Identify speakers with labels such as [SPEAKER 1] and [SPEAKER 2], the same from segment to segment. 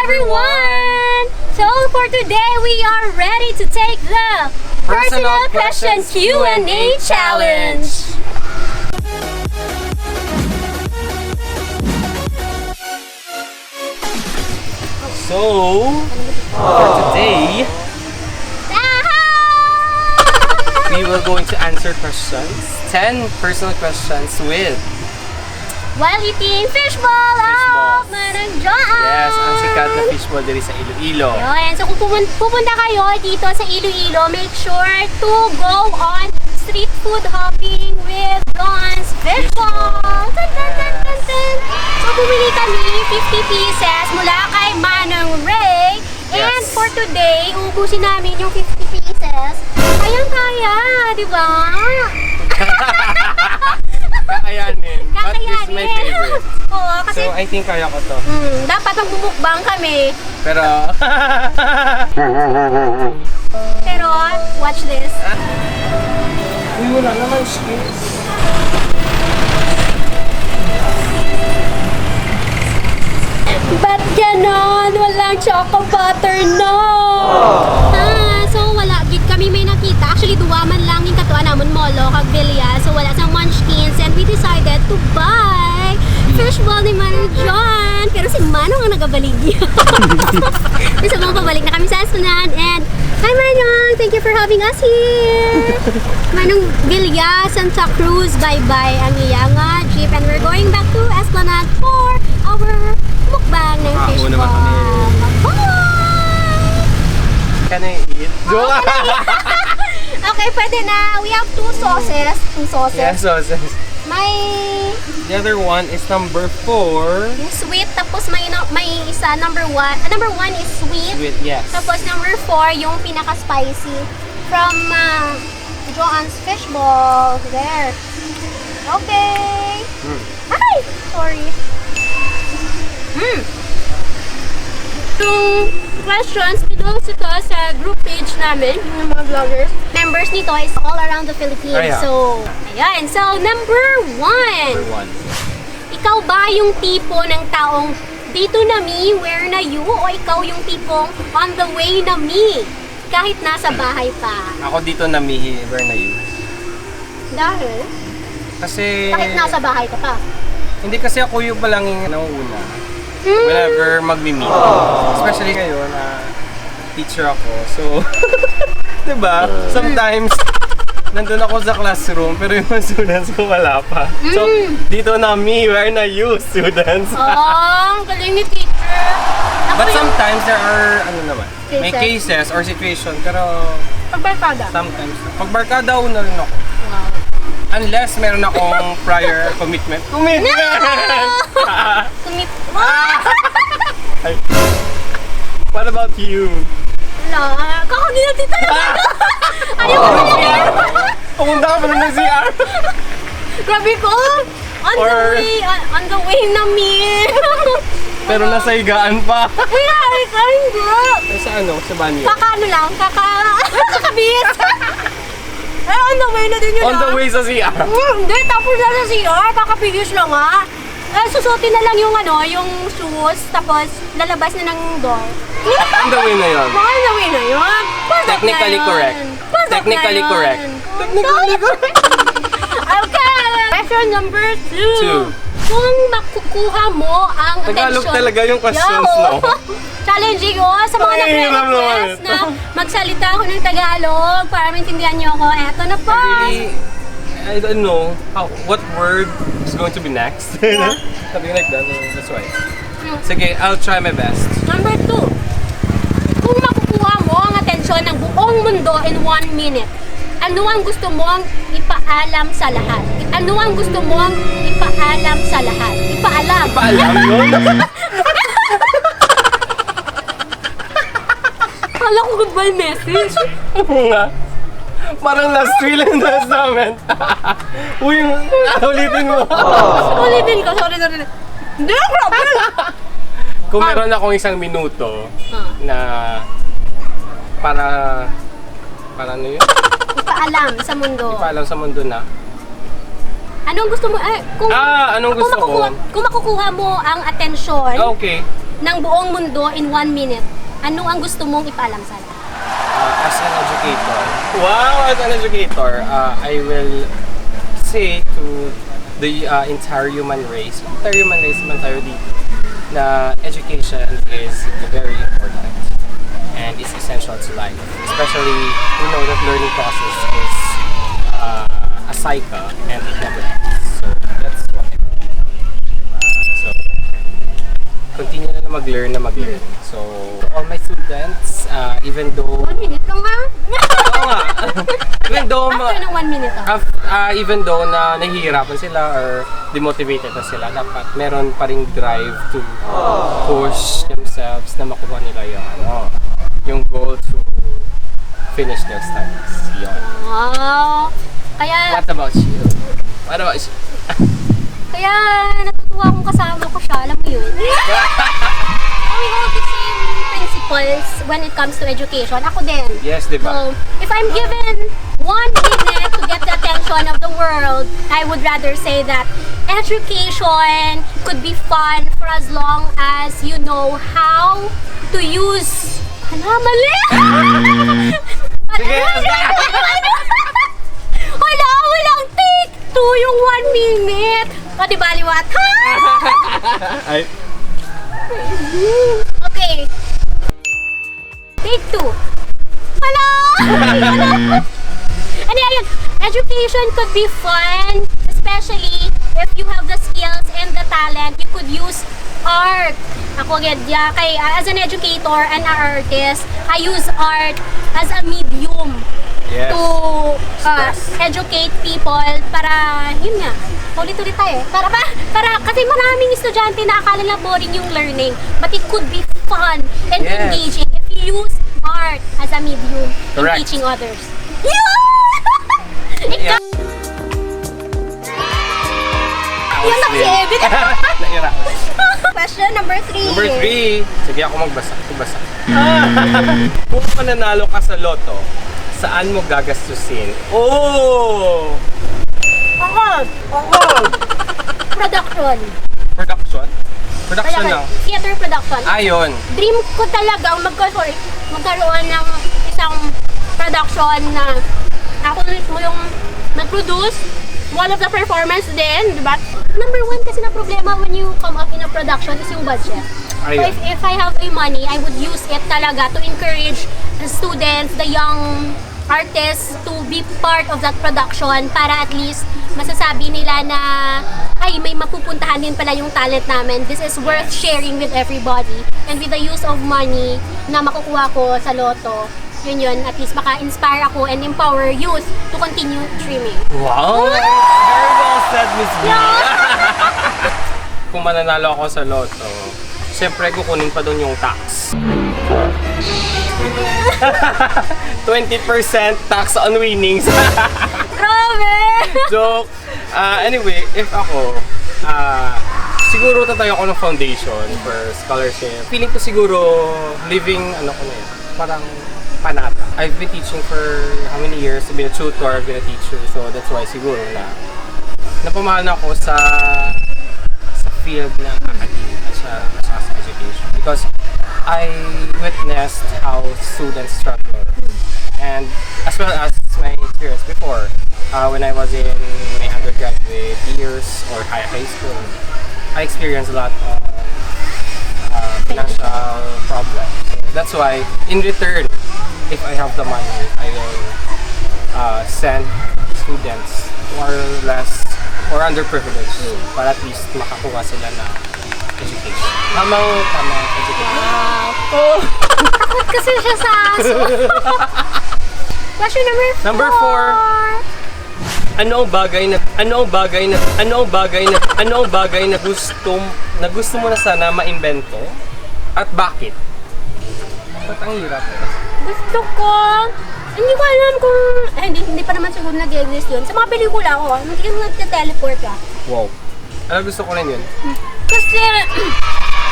[SPEAKER 1] everyone! So for today, we are ready to take the Personal Question Q&A Challenge.
[SPEAKER 2] So, for today, we will going to answer questions, 10 personal questions with
[SPEAKER 1] while eating fishball of Manang Joan.
[SPEAKER 2] yes, ang sikat na fishball diri sa Iloilo.
[SPEAKER 1] Yun. So kung pupunta kayo dito sa Iloilo, make sure to go on street food hopping with John's Fishball. Dun, dun, dun, dun, dun. So bumili kami 50 pieces mula kay Manang Ray. And
[SPEAKER 2] Yes.
[SPEAKER 1] for today, ubusin namin yung 50 pieces. Kayang-kaya, di ba?
[SPEAKER 2] Kakayanin. But this is my favorite.
[SPEAKER 1] Oo, kasi
[SPEAKER 2] So, I think kaya ko to.
[SPEAKER 1] dapat magbumukbang kami.
[SPEAKER 2] Pero,
[SPEAKER 1] Pero, watch this.
[SPEAKER 2] uy, wala naman skills.
[SPEAKER 1] Ba't ganon? Walang choco butter, no! So wala, gid kami may nakita. Actually, duwaman lang yung katuan namon molo, kag Bilya. So wala sang munchkins and we decided to buy fishball ni Manong John. Pero si Manong ang nagabaligya. So mga pabalik na kami sa Esplanade and hi Manong! Thank you for having us here! Manong Bilya, Santa Cruz, bye-bye ang iyang jeep and we're going back to Esplanade for our mukbang ng
[SPEAKER 2] Ako
[SPEAKER 1] fishball.
[SPEAKER 2] naman kami.
[SPEAKER 1] Bye!
[SPEAKER 2] Can I eat?
[SPEAKER 1] Okay, pwede na. We have two sauces. Two sauces.
[SPEAKER 2] Yes, sauces.
[SPEAKER 1] May
[SPEAKER 2] The other one is number 4.
[SPEAKER 1] yung sweet, tapos may isa, number 1. Number 1 is sweet.
[SPEAKER 2] Sweet, yes.
[SPEAKER 1] Tapos number 4, yung pinaka-spicy. From Joan's Fishball. There. Okay. Ay! Sorry. Yung questions belongs to sa group page namin, yung mga vloggers. Members nito is all around the Philippines.
[SPEAKER 2] Ayan.
[SPEAKER 1] So, ayan. So, number 1.
[SPEAKER 2] Number 1.
[SPEAKER 1] Ikaw ba yung tipo ng taong dito na me, where na you? O ikaw yung tipong on the way na me? Kahit nasa bahay pa.
[SPEAKER 2] Ako dito na mihi, where na yun?
[SPEAKER 1] Dahil?
[SPEAKER 2] Kasi,
[SPEAKER 1] Kahit nasa bahay ka pa.
[SPEAKER 2] hindi kasi ako yung palang yung nauuna. Whenever magmi-meet. Especially ngayon, teacher ako. So, diba? Sometimes, nandun ako sa classroom, pero yung mga students ko wala pa. So, dito na me, where na you, students?
[SPEAKER 1] Oh, ang galing ni teacher. Ako
[SPEAKER 2] But
[SPEAKER 1] yung
[SPEAKER 2] sometimes there are, ano naman, may
[SPEAKER 1] Cases.
[SPEAKER 2] cases or situation, pero
[SPEAKER 1] pagbarkada.
[SPEAKER 2] sometimes, pag barkada una rin ako.
[SPEAKER 1] Wow.
[SPEAKER 2] Unless meron akong prior commitment. Commitment!
[SPEAKER 1] Tumip.
[SPEAKER 2] Ay. What about you?
[SPEAKER 1] Wala. Kakaginati talaga. Ayaw ko na.
[SPEAKER 2] Pumunta ka pa ng CR?
[SPEAKER 1] Grabe ko.
[SPEAKER 2] Or-
[SPEAKER 1] On the way na me.
[SPEAKER 2] Pero nasa higaan pa.
[SPEAKER 1] Kaya, hindi.
[SPEAKER 2] Sa ano? Sa banyo?
[SPEAKER 1] Kakaano lang, kakabis. On the way na din yun.
[SPEAKER 2] On the way sa CR.
[SPEAKER 1] Hindi, tapos na sa CR, kakapigis lang nga. Susutin na lang yung yung shoes, tapos lalabas na ng door.
[SPEAKER 2] On the way na yun.
[SPEAKER 1] On the way na yun. Pasok
[SPEAKER 2] Technically
[SPEAKER 1] na yun.
[SPEAKER 2] correct.
[SPEAKER 1] Pasok
[SPEAKER 2] Technically
[SPEAKER 1] na yun.
[SPEAKER 2] correct. Technically correct.
[SPEAKER 1] Okay. Question number 2.
[SPEAKER 2] Two.
[SPEAKER 1] Kung makukuha mo ang
[SPEAKER 2] Tagalog
[SPEAKER 1] atensyon.
[SPEAKER 2] talaga yung questions,
[SPEAKER 1] Yo.
[SPEAKER 2] no?
[SPEAKER 1] Challenging sa mga
[SPEAKER 2] Ay,
[SPEAKER 1] nagre-request na magsalita ako ng Tagalog para maintindihan niyo ako. Eto na po.
[SPEAKER 2] Really, I don't know what word is going to be next. Something like that. That's why. Sige, I'll try my best.
[SPEAKER 1] Number 2. Kung makukuha mo ang atensyon ng buong mundo in 1 minute, ano ang gusto mong ipaalam sa lahat? Ano ang gusto mong ipaalam sa lahat? Ipaalam.
[SPEAKER 2] Paalam yun?
[SPEAKER 1] Kala ko goodbye message.
[SPEAKER 2] Oo nga. Parang last will and testament. Uy, ulitin mo.
[SPEAKER 1] Ulitin ko. Sorry. Hindi, grabe.
[SPEAKER 2] Kung meron akong 1 minuto na para ano yun?
[SPEAKER 1] Ipaalam sa mundo.
[SPEAKER 2] Ipaalam sa mundo na.
[SPEAKER 1] Anong gusto mo? Kung
[SPEAKER 2] Anong gusto ko?
[SPEAKER 1] Kung makukuha mo ang atensyon
[SPEAKER 2] Okay.
[SPEAKER 1] ng buong mundo in 1 minute, ano ang gusto mong ipaalam sa lahat?
[SPEAKER 2] As an educator, as an educator, I will say to the entire human race man tayo dito, na education is very important and it's essential to life. Especially, we know that learning process is a cycle and it never ends. So that's what I believe. So continue na mag-learn. So to all my students, even though
[SPEAKER 1] 1 minute lang ha?
[SPEAKER 2] Oo nga. Even though
[SPEAKER 1] After ng 1 minute ha?
[SPEAKER 2] even though na nahihirapan sila or demotivated na sila, dapat meron pa ring drive to push themselves na makuha nila yung goal to finish their studies. Yun.
[SPEAKER 1] Wow! Kaya
[SPEAKER 2] Kaya
[SPEAKER 1] natutuwa akong kasama ko siya, alam mo yun? We hold the same principles when it comes to education. Ako din.
[SPEAKER 2] yes, di ba?
[SPEAKER 1] So, if I'm given 1 minute to get the attention of the world, I would rather say that education could be fun for as long as you know how to use... mali!
[SPEAKER 2] Sige,
[SPEAKER 1] walang take 2 yung 1 minute. O, di ba, liwat?
[SPEAKER 2] Ay,
[SPEAKER 1] Okay. Take 2. Hala! Ano yan? Education could be fun, especially if you have the skills and the talent. You could use art. Ako as an educator and an artist, I use art as a medium
[SPEAKER 2] yes.
[SPEAKER 1] to educate people para, yun nga, ulit-ulit tayo. Para kasi maraming estudyante na akala na boring yung learning, but it could be fun and
[SPEAKER 2] Yes.
[SPEAKER 1] engaging if you use art as a medium in
[SPEAKER 2] Correct.
[SPEAKER 1] teaching others.
[SPEAKER 2] Yeah.
[SPEAKER 1] Yun ang si
[SPEAKER 2] Naira.
[SPEAKER 1] Question number 3.
[SPEAKER 2] Number 3. Sige, ako magbasa. Kung mananalo ka sa loto, saan mo gagastusin? Oh!
[SPEAKER 1] Production.
[SPEAKER 2] Production? Production
[SPEAKER 1] Kaya,
[SPEAKER 2] lang.
[SPEAKER 1] theater production.
[SPEAKER 2] Ayun.
[SPEAKER 1] Dream ko talagang magkaroon ng isang production na ako mismo yung nag-produce one of the performance din, di ba? Number 1 kasi na problema when you come up in a production is yung budget. So
[SPEAKER 2] Ayun.
[SPEAKER 1] if I have a money, I would use it talaga to encourage the students, the young artists to be part of that production para at least masasabi nila na ay, may mapupuntahan din pala yung talent namin. This is worth sharing with everybody. And with the use of money na makukuha ko sa loto, yun, at least maka-inspire ako and empower youth to continue dreaming.
[SPEAKER 2] Wow! Very well said, Miss B. Kung mananalo ako sa loto, siyempre kukunin pa doon yung tax. 20% tax on winnings.
[SPEAKER 1] Grabe!
[SPEAKER 2] Joke. Anyway, if ako, siguro tatayo ako ng foundation for scholarship. Feeling ko siguro living, parang panata. I've been teaching for how many years? I've been a tutor, I've been a teacher. So that's why siguro na napamahal na ako sa field ng academia at sa education. Because I witnessed how students struggle. And as well as my experience before, when I was in my undergraduate years or high school, I experienced a lot of financial problems. So that's why, in return, if I have the money, I will send students who are less or underprivileged para at least makakuha sila na education. Tama education.
[SPEAKER 1] Wow! Takot kasi siya sa aso. Question number 4.
[SPEAKER 2] Ano ang bagay na gusto mo na sana maimbento at bakit? Ba't ang hirap?
[SPEAKER 1] Gusto ko, hindi ko alam kung, hindi pa naman siguro nag-exist yun. Sa mga pelikula ko, hindi yung nagte-teleport ka.
[SPEAKER 2] Wow. Alam, gusto ko rin yun.
[SPEAKER 1] Kasi,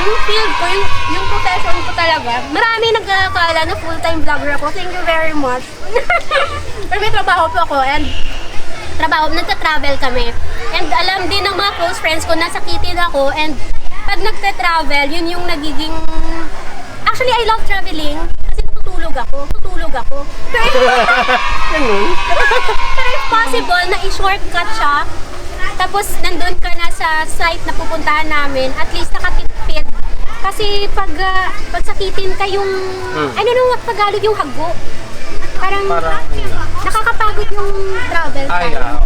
[SPEAKER 1] yung field ko, yung profession ko talaga, marami nagkakala na full-time vlogger ako. Thank you very much. Pero may trabaho po ako and nagta-travel kami. And alam din ng mga close friends ko, nasakitin ako and pag nagte-travel, yun yung nagiging... Actually, I love traveling kasi natutulog ako.
[SPEAKER 2] Ganun.
[SPEAKER 1] Pero if possible, na i-shortcut siya, tapos nandun ka na sa site na pupuntahan namin, at least nakatipid. Kasi pag sakitin ka yung, I don't know what Tagalog yung hago. Parang nakakapagod yung travel
[SPEAKER 2] Ay,
[SPEAKER 1] time.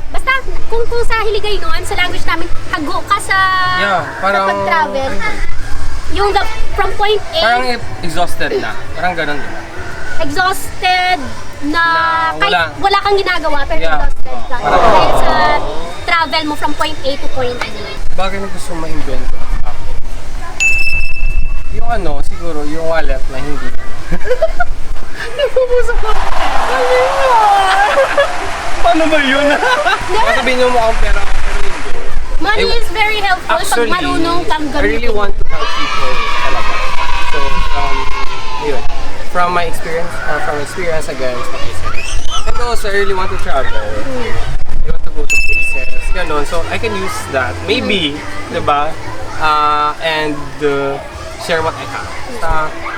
[SPEAKER 1] Basta kung sa Hiligaynon, sa language namin, hago ka sa
[SPEAKER 2] parang
[SPEAKER 1] pag-travel. Yung from point A,
[SPEAKER 2] parang exhausted na. Parang ganun din.
[SPEAKER 1] exhausted na kahit
[SPEAKER 2] wala.
[SPEAKER 1] wala kang ginagawa pero
[SPEAKER 2] Yeah.
[SPEAKER 1] exhausted ka.
[SPEAKER 2] Parang-
[SPEAKER 1] Dahil sa travel mo from point A to point B.
[SPEAKER 2] Bagay na gusto ma-invento ako. Yung siguro, yung wallet na hindi. Nagpupusok ko. Paano ba yun? Sabihin nyo mukhang pera ako, pero hindi.
[SPEAKER 1] Money is very helpful pag marunong kang
[SPEAKER 2] I really
[SPEAKER 1] gamitin.
[SPEAKER 2] want to help people talaga. So, from my experience, or from experience again, like I said. And also, I really want to travel. I want to go to places, ganon. So, I can use that. Maybe, diba? And share what I have.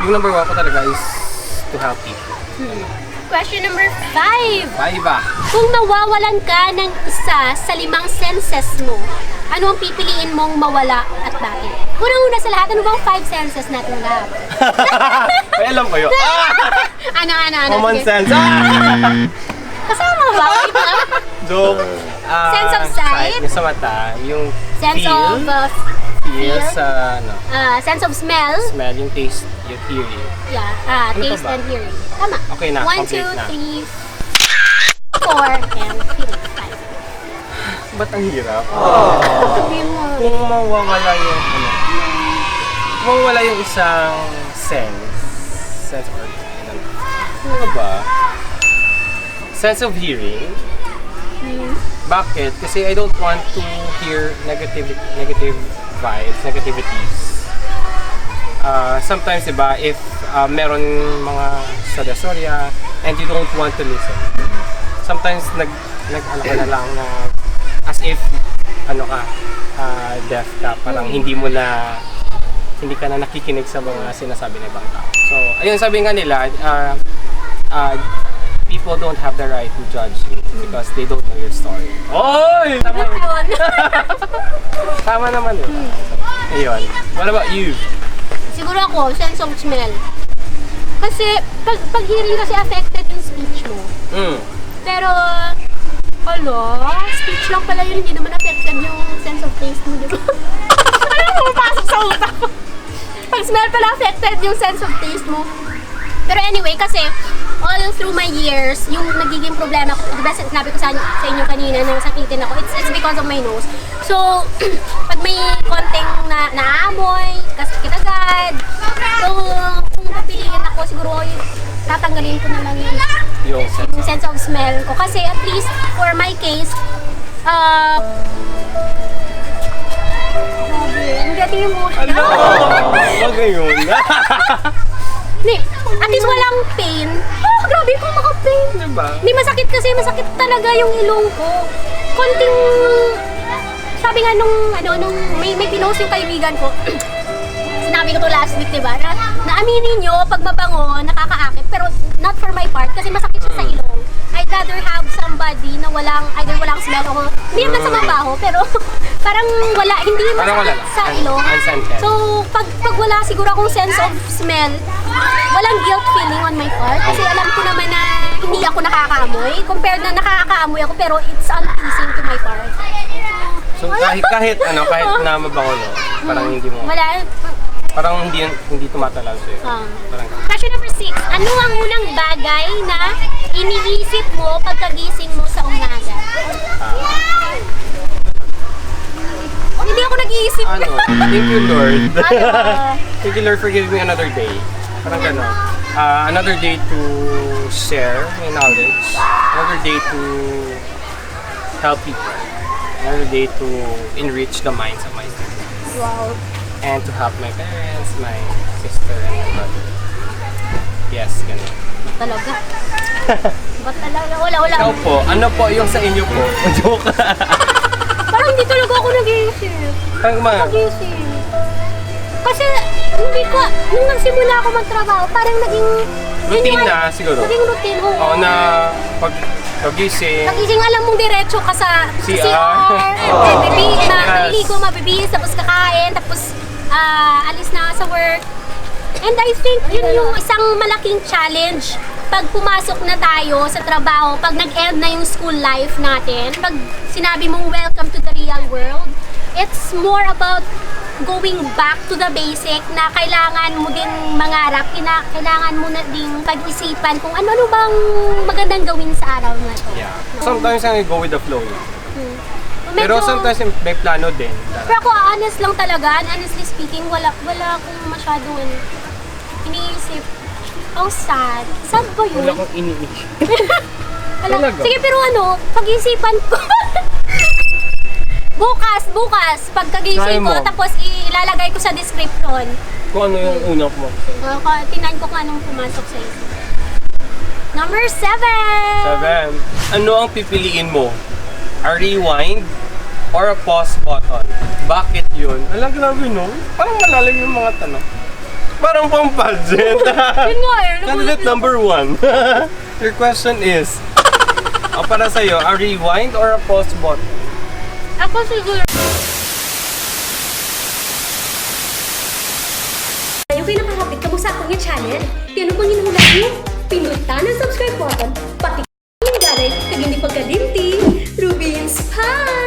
[SPEAKER 2] Yung number 1 ko talaga is to help people.
[SPEAKER 1] Question number 5.
[SPEAKER 2] Bye-bye.
[SPEAKER 1] Kung mawawalan ka ng isa sa 5 senses mo, ano ang pipiliin mong mawala at bakit? Unang-una sa lahat, ano bang 5 senses natin lahat?
[SPEAKER 2] Ay, alam ko yun.
[SPEAKER 1] Ano?
[SPEAKER 2] Common
[SPEAKER 1] Sige.
[SPEAKER 2] sense.
[SPEAKER 1] Kasama ba? Wait lang.
[SPEAKER 2] Joke.
[SPEAKER 1] Sense of sight?
[SPEAKER 2] Yung sa mata. Yung
[SPEAKER 1] Sense
[SPEAKER 2] feel.
[SPEAKER 1] feel.
[SPEAKER 2] Sa
[SPEAKER 1] Sense of smell.
[SPEAKER 2] smell, yung taste, yung hearing.
[SPEAKER 1] Yeah,
[SPEAKER 2] Ano
[SPEAKER 1] taste
[SPEAKER 2] pa ba?
[SPEAKER 1] and hearing. Tama.
[SPEAKER 2] Okay na,
[SPEAKER 1] 1,
[SPEAKER 2] complete
[SPEAKER 1] 2,
[SPEAKER 2] na.
[SPEAKER 1] 3, 4, and feeling. 5.
[SPEAKER 2] Ba't ang hirap?
[SPEAKER 1] Sabihin mo.
[SPEAKER 2] Kung mawawala yung mawawala yung isang sense or ano ba? Sense of hearing. Bakit? Kasi I don't want to hear negative vibes, negativities. Sometimes, diba, if meron mga sadastorya and you don't want to listen, sometimes nag-ano ka na lang na as if deaf ka, parang hindi ka na nakikinig sa mga sinasabi ng ibang tao. So, ayun, sabi nga nila, people don't have the right to judge you because they don't know your story. Oy! Tama yun.
[SPEAKER 1] Yun.
[SPEAKER 2] Tama naman yun. Ayun. What about you?
[SPEAKER 1] Siguro ako, sense of smell. Kasi, pag hearing kasi affected yung speech mo. Pero, speech lang pala yun, hindi naman affected yung sense of taste mo, di ba? Ano yung pumapasok sa utak ko? Pag smell pala affected yung sense of taste mo. Pero anyway, kasi all through my years, yung nagiging problema ko, diba sinabi ko sa inyo kanina na sakitin ako, it's because of my nose. So, pag may konting naamoy, kasakit agad. So, kung papiliin ako, siguro tatanggalin ko na lang
[SPEAKER 2] Yung
[SPEAKER 1] yung sense of smell ko. Kasi at least, for my case, I'm getting emotional.
[SPEAKER 2] Wag ngayon.
[SPEAKER 1] At least walang pain. Oh, grabe ko maka-pain.
[SPEAKER 2] Diba?
[SPEAKER 1] Hindi masakit kasi, masakit talaga yung ilong ko. Konting, sabi nga nung may pinost yung kaibigan ko. Sinabi ko to last week, diba? Na aminin nyo, pag mabango, nakakaakit. Pero not for my part, kasi masakit siya sa ilong. I'd rather have somebody na either walang smell o hindi naman sa mabaho, pero parang hindi
[SPEAKER 2] Parang wala
[SPEAKER 1] masakit
[SPEAKER 2] lang.
[SPEAKER 1] sa ilong.
[SPEAKER 2] Unscented.
[SPEAKER 1] So, pag wala siguro akong sense of smell, walang guilt feeling on my part. Kasi alam ko naman na hindi ako nakakaamoy. Compared na nakakaamoy ako, pero it's unpleasing to my part.
[SPEAKER 2] So, kahit na mabango, no? Parang hindi mo,
[SPEAKER 1] Wala.
[SPEAKER 2] parang hindi tumatalaw sa'yo. Parang,
[SPEAKER 1] Question number 6. Ano ang unang bagay na iniisip mo pagkagising mo sa umaga? Hindi ako nag-iisip.
[SPEAKER 2] thank you Lord.
[SPEAKER 1] Ano?
[SPEAKER 2] Thank you Lord for giving me another day. Parang gano'n. Another day to share my knowledge. Another day to help people. Another day to enrich the minds of my students.
[SPEAKER 1] Wow.
[SPEAKER 2] And to help my parents, my sister, and my brother. Yes, gano'n.
[SPEAKER 1] Talaga. Ba't talaga? Wala.
[SPEAKER 2] Ikaw po, ano po yung sa inyo po? Joke.
[SPEAKER 1] Parang hindi talaga ako nag-iisip.
[SPEAKER 2] Pag mga,
[SPEAKER 1] Pagising. Kasi, hindi ko, nung nagsimula ako magtrabaho, parang naging...
[SPEAKER 2] routine na siguro.
[SPEAKER 1] Naging routine, oo.
[SPEAKER 2] Oo na pag pagising.
[SPEAKER 1] Pagising, alam mong diretso ka sa
[SPEAKER 2] CR.
[SPEAKER 1] bibihis,
[SPEAKER 2] Yes.
[SPEAKER 1] maliligo, mabibihis, tapos kakain, tapos alis na sa work. And I think yun yung isang malaking challenge pag pumasok na tayo sa trabaho, pag nag-end na yung school life natin, pag sinabi mong welcome to the real world, it's more about going back to the basic na kailangan mo ding mangarap, kailangan mo na ding pag-isipan kung ano bang magandang gawin sa araw na to.
[SPEAKER 2] Yeah. Sometimes I go with the flow. Pero
[SPEAKER 1] Medyo-
[SPEAKER 2] sometimes may plano din.
[SPEAKER 1] Pero ako, honest lang talaga, and honestly speaking, wala akong masyadong iniisip. Ang sad. Sad ba yun?
[SPEAKER 2] Wala akong iniisip.
[SPEAKER 1] Wala.
[SPEAKER 2] Talaga?
[SPEAKER 1] Sige, pero pag-isipan ko. bukas,
[SPEAKER 2] Try
[SPEAKER 1] pagkagising ko,
[SPEAKER 2] mo.
[SPEAKER 1] tapos ilalagay ko sa description.
[SPEAKER 2] Kung ano yung una ko mag-say.
[SPEAKER 1] Tinan ko kung anong pumasok sa isip. Number 7!
[SPEAKER 2] 7. Ano ang pipiliin mo? A rewind or a pause button? Bakit yun? Alam, grabe no? Parang malalim yung mga tanong. Parang pang pageant.
[SPEAKER 1] Yun nga eh.
[SPEAKER 2] Candidate number 1. Your question is, para sa'yo, a rewind or a pause button?
[SPEAKER 1] Ako siguro. Ayaw kayo nakakapit ka mo sa akong channel. Yan ang panginulat nyo. Pindutan ang subscribe button. Pati yung garay kag hindi pagkalimti. Rubin's Pie!